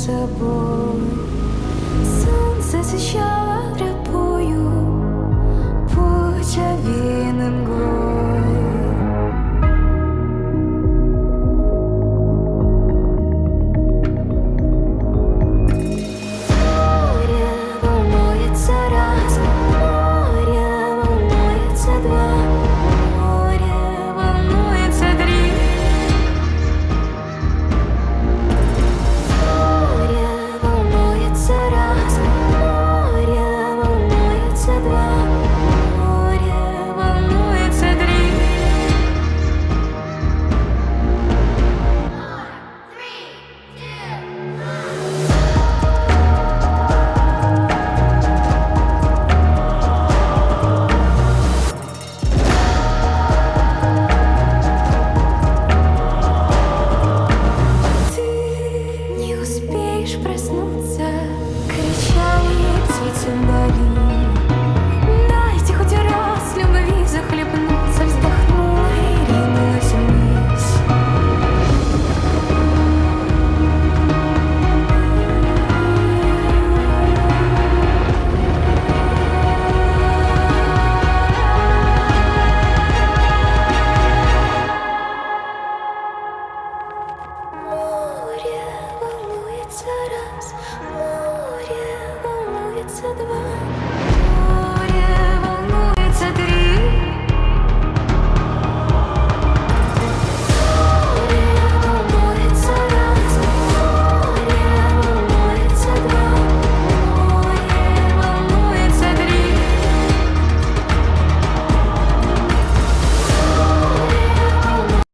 собой. Солнце освещало тропою путь овеянным мглой. Море волнуется раз, море волнуется два, море волнуется три. Море волнуется раз, море волнуется два, море волнуется три. Ты не успеешь проснуться, кричали птицы вдали. Дайте хоть раз любви захлебнуться, вздохнула и ринулась вниз. Море волнуется раз, море волнуется два.